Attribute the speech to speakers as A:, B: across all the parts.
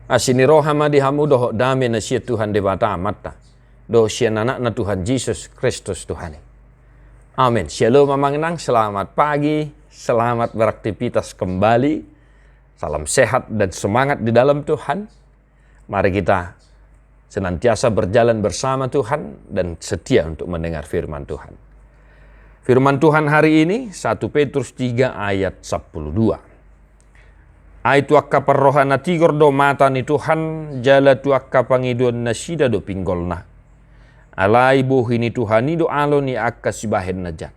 A: Asini rohama dihamu doho dame na siya Tuhan debata amata. Doho siya anak na Tuhan Yesus Kristus Tuhan. Amin. Shalom mamangnang, selamat pagi, selamat beraktivitas kembali. Salam sehat dan semangat di dalam Tuhan. Mari kita senantiasa berjalan bersama Tuhan dan setia untuk mendengar firman Tuhan. Firman Tuhan hari ini 1 Petrus 3 ayat 12. Aitu akka parrohana tigor do mata ni Tuhan jala tu akka pangidon na sida do pinggolna. Alai bohi ni Tuhan ni do alo ni akka sibahen najat.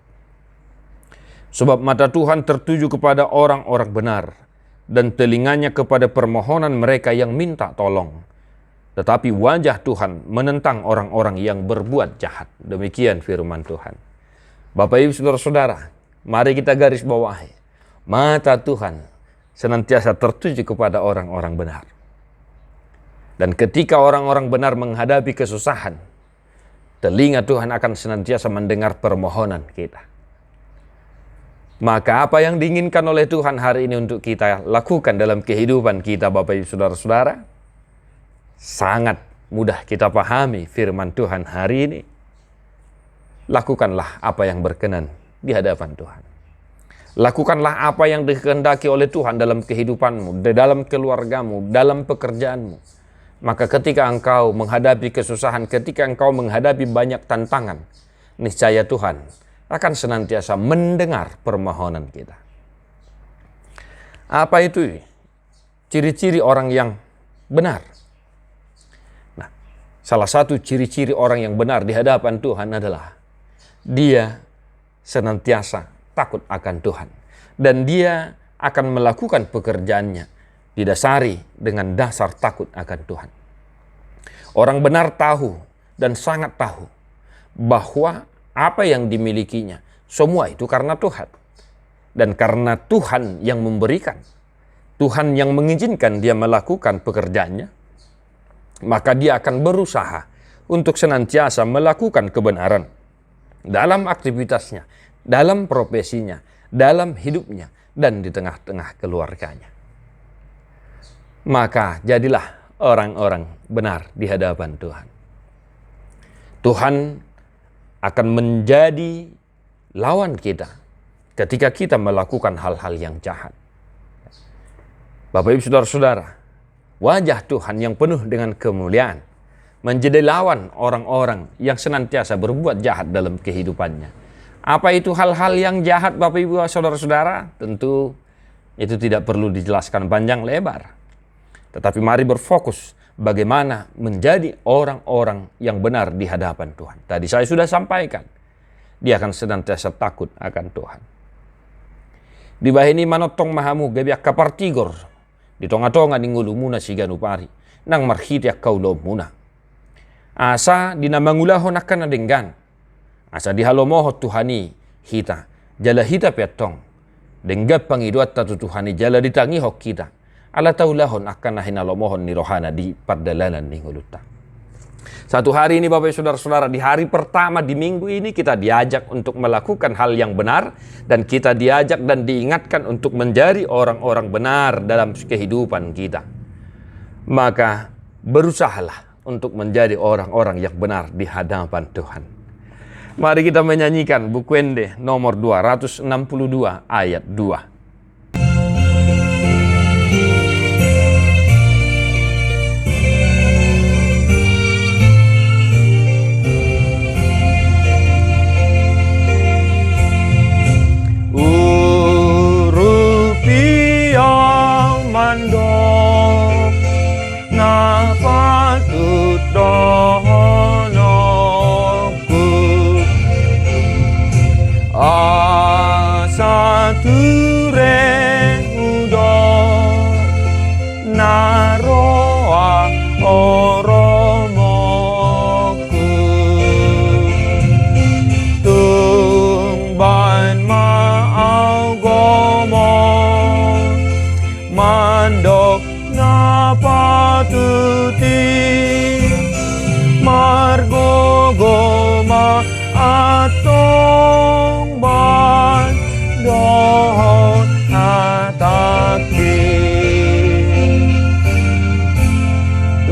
A: Sebab mata Tuhan tertuju kepada orang-orang benar dan telinganya kepada permohonan mereka yang minta tolong. Tetapi wajah Tuhan menentang orang-orang yang berbuat jahat. Demikian firman Tuhan. Bapak Ibu Saudara-saudara, mari kita garis bawahi. Mata Tuhan senantiasa tertuju kepada orang-orang benar. Dan ketika orang-orang benar menghadapi kesusahan, telinga Tuhan akan senantiasa mendengar permohonan kita. Maka apa yang diinginkan oleh Tuhan hari ini untuk kita lakukan dalam kehidupan kita, Bapak Ibu Saudara-saudara, sangat mudah kita pahami firman Tuhan hari ini. Lakukanlah apa yang berkenan di hadapan Tuhan. Lakukanlah apa yang dikehendaki oleh Tuhan dalam kehidupanmu, dalam keluargamu, dalam pekerjaanmu. Maka ketika engkau menghadapi kesusahan, ketika engkau menghadapi banyak tantangan, niscaya Tuhan akan senantiasa mendengar permohonan kita. Apa itu ciri-ciri orang yang benar? Nah, salah satu ciri-ciri orang yang benar di hadapan Tuhan adalah dia senantiasa takut akan Tuhan. Dan dia akan melakukan pekerjaannya didasari dengan dasar takut akan Tuhan. Orang benar tahu dan sangat tahu bahwa apa yang dimilikinya, semua itu karena Tuhan. Dan karena Tuhan yang memberikan, Tuhan yang mengizinkan dia melakukan pekerjaannya, maka dia akan berusaha untuk senantiasa melakukan kebenaran dalam aktivitasnya, dalam profesinya, dalam hidupnya, dan di tengah-tengah keluarganya. Maka jadilah orang-orang benar di hadapan Tuhan. Tuhan akan menjadi lawan kita ketika kita melakukan hal-hal yang jahat. Bapak Ibu Saudara-saudara, wajah Tuhan yang penuh dengan kemuliaan menjadi lawan orang-orang yang senantiasa berbuat jahat dalam kehidupannya. Apa itu hal-hal yang jahat, Bapak Ibu Saudara-saudara? Tentu itu tidak perlu dijelaskan panjang lebar. Tetapi mari berfokus bagaimana menjadi orang-orang yang benar di hadapan Tuhan. Tadi saya sudah sampaikan, dia akan senantiasa takut akan Tuhan. Di bahini manotong mahamu gebiak kapartigor, di tonga-tonga ningulu muna siganu pari, nang marhitiak kaulo muna. Asa dinamangulahon akan nadenggan. Asa dihalomohot Tuhani hita, jala hita petong. Denggap pangiduat tatu Tuhani jala ditangihok kita. Ala taulahon akan nahinalomohon ni rohana di pardalanan ni nguluta. Satu hari ini Bapak Saudara-saudara, di hari pertama di minggu ini kita diajak untuk melakukan hal yang benar. Dan kita diajak dan diingatkan untuk menjadi orang-orang benar dalam kehidupan kita. Maka berusahalah untuk menjadi orang-orang yang benar di hadapan Tuhan. Mari kita menyanyikan buku Ende nomor 262 ayat 2. Rupiah mandok na patut dohonoku asa tu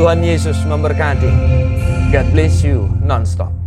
A: Tuhan Yesus memberkati. God bless you non-stop.